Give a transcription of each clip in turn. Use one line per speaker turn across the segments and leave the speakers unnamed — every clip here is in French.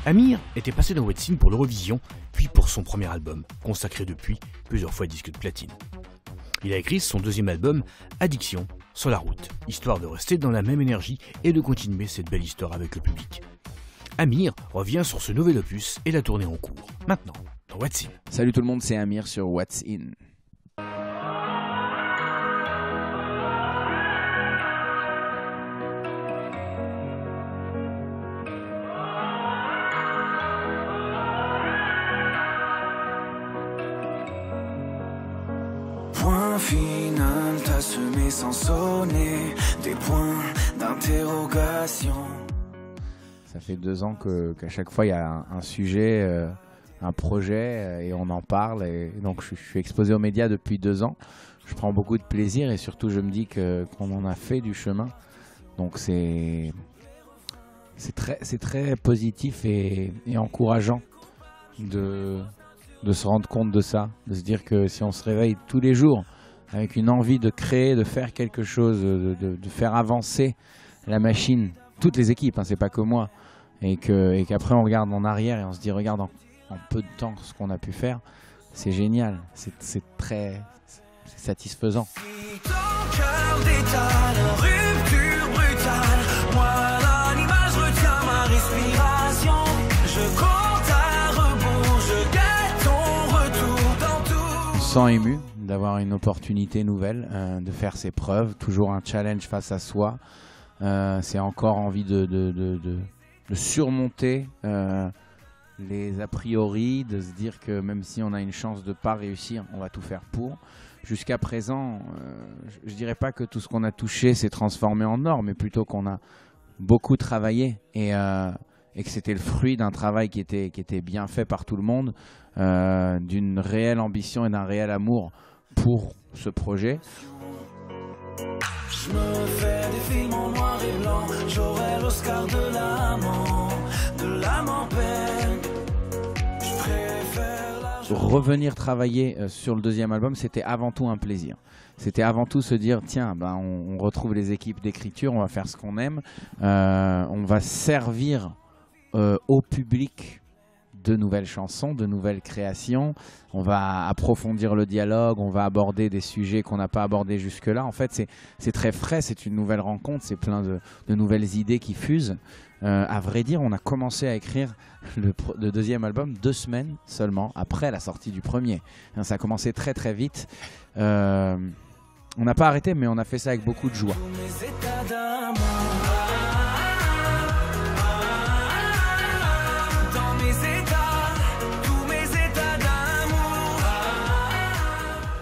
Amir était passé dans What's In pour l'Eurovision, puis pour son premier album, consacré depuis plusieurs fois disque de platine. Il a écrit son deuxième album, Addiction, sur la route, histoire de rester dans la même énergie et de continuer cette belle histoire avec le public. Amir revient sur ce nouvel opus et la tournée en cours, maintenant dans What's In.
Salut tout le monde, c'est Amir sur What's In.
Point final, t'as semé sans sonner des points d'interrogation.
Ça fait 2 ans qu'à chaque fois il y a un sujet, un projet et on en parle. Et donc je suis exposé aux médias depuis 2 ans. Je prends beaucoup de plaisir et surtout je me dis qu'on en a fait du chemin. Donc c'est très positif et encourageant de se rendre compte de ça, de se dire que si on se réveille tous les jours avec une envie de créer, de faire quelque chose, de faire avancer la machine, toutes les équipes, hein, c'est pas que moi, et qu'après on regarde en arrière et on se dit regarde en peu de temps ce qu'on a pu faire, c'est génial, c'est très satisfaisant. Sans ému d'avoir une opportunité nouvelle, de faire ses preuves, toujours un challenge face à soi. C'est encore envie de surmonter les a priori, de se dire que même si on a une chance de ne pas réussir, on va tout faire pour. Jusqu'à présent, je ne dirais pas que tout ce qu'on a touché s'est transformé en or, mais plutôt qu'on a beaucoup travaillé et que c'était le fruit d'un travail qui était bien fait par tout le monde, d'une réelle ambition et d'un réel amour pour ce projet.
Je me fais des films en noir et blanc, j'aurai l'Oscar de l'âme en peine. Je préfère la...
Revenir travailler sur le deuxième album, c'était avant tout un plaisir. C'était avant tout se dire, tiens, ben, on retrouve les équipes d'écriture, on va faire ce qu'on aime, on va servir au public de nouvelles chansons, de nouvelles créations, on va approfondir le dialogue, on va aborder des sujets qu'on n'a pas abordés jusque-là. En fait, c'est très frais, c'est une nouvelle rencontre, c'est plein de nouvelles idées qui fusent. À vrai dire, on a commencé à écrire le deuxième album 2 semaines seulement après la sortie du premier. Ça a commencé très très vite. On n'a pas arrêté, mais on a fait ça avec beaucoup de joie.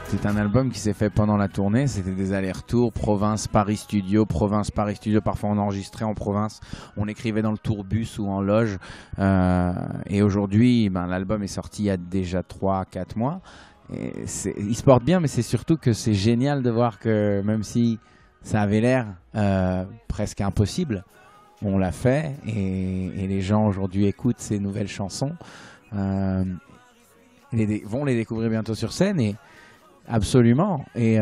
C'est un album qui s'est fait pendant la tournée, c'était des allers-retours, province, Paris studio, parfois on enregistrait en province, on écrivait dans le tourbus ou en loge. Et aujourd'hui, ben, l'album est sorti il y a déjà 3-4 mois. Et il se porte bien, mais c'est surtout que c'est génial de voir que même si ça avait l'air presque impossible, on l'a fait et les gens aujourd'hui écoutent ces nouvelles chansons, vont les découvrir bientôt sur scène et absolument. Et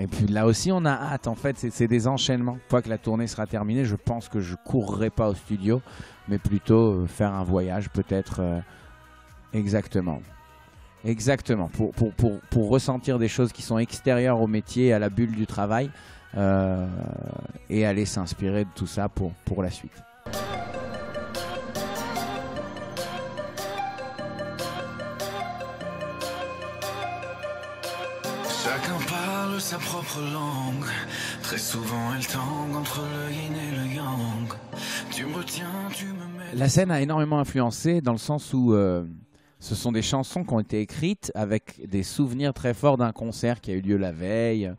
puis là aussi on a hâte, en fait c'est des enchaînements. Une fois que la tournée sera terminée, je pense que je courrai pas au studio, mais plutôt faire un voyage peut-être. Exactement pour ressentir des choses qui sont extérieures au métier, à la bulle du travail, et aller s'inspirer de tout ça pour la suite.
Chacun parle sa propre langue, très souvent elle tangue entre le yin et le yang. Tu me retiens, tu me mets...
La scène a énormément influencé dans le sens où ce sont des chansons qui ont été écrites avec des souvenirs très forts d'un concert qui a eu lieu la veille,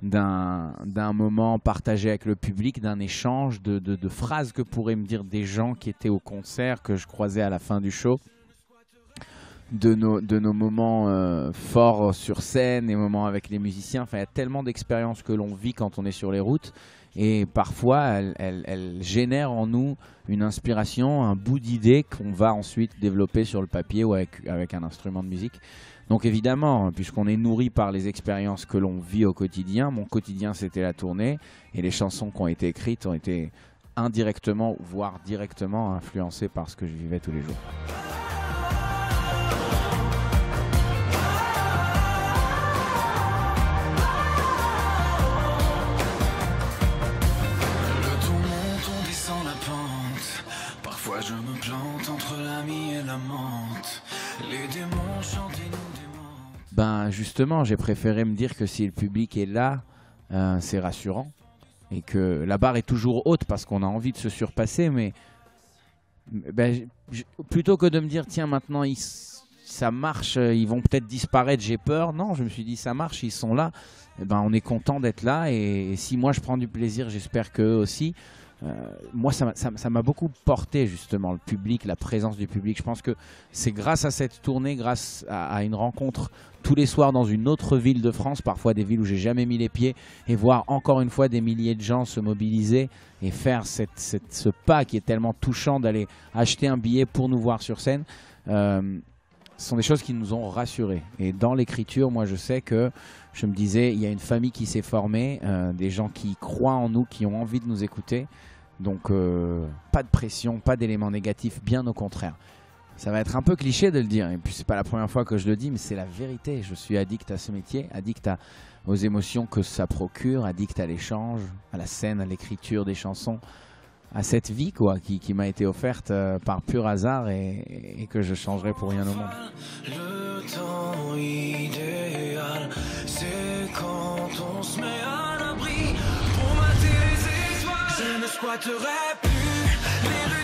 d'un moment partagé avec le public, d'un échange de phrases que pourraient me dire des gens qui étaient au concert, que je croisais à la fin du show. De nos moments forts sur scène, et moments avec les musiciens. Enfin, il y a tellement d'expériences que l'on vit quand on est sur les routes. Et parfois, elle génère en nous une inspiration, un bout d'idée qu'on va ensuite développer sur le papier ou avec un instrument de musique. Donc évidemment, puisqu'on est nourri par les expériences que l'on vit au quotidien, mon quotidien c'était la tournée, et les chansons qui ont été écrites ont été indirectement, voire directement influencé par ce que je vivais tous les jours.
Parfois je me plante entre l'ami et la menthe. Les démons chantent et nous démentent.
Ben justement, j'ai préféré me dire que si le public est là, c'est rassurant. Et que la barre est toujours haute parce qu'on a envie de se surpasser. Mais ben, plutôt que de me dire, tiens, maintenant ça marche, ils vont peut-être disparaître, j'ai peur. Non, je me suis dit, ça marche, ils sont là. Et ben, on est content d'être là. Et si moi je prends du plaisir, j'espère qu'eux aussi. Moi, ça m'a beaucoup porté, justement, le public, la présence du public. Je pense que c'est grâce à cette tournée, grâce à une rencontre tous les soirs dans une autre ville de France, parfois des villes où j'ai jamais mis les pieds, et voir encore une fois des milliers de gens se mobiliser et faire ce pas qui est tellement touchant d'aller acheter un billet pour nous voir sur scène. Ce sont des choses qui nous ont rassurés. Et dans l'écriture, moi je sais que, je me disais, il y a une famille qui s'est formée, des gens qui croient en nous, qui ont envie de nous écouter. Donc pas de pression, pas d'éléments négatifs, bien au contraire. Ça va être un peu cliché de le dire, et puis c'est pas la première fois que je le dis, mais c'est la vérité. Je suis addict à ce métier, addict aux émotions que ça procure, addict à l'échange, à la scène, à l'écriture des chansons, à cette vie quoi, qui m'a été offerte par pur hasard et que je changerai pour rien au monde.
Le temps idéal, c'est quand on se met à l'abri pour mater les étoiles. Je ne squatterai plus les rues.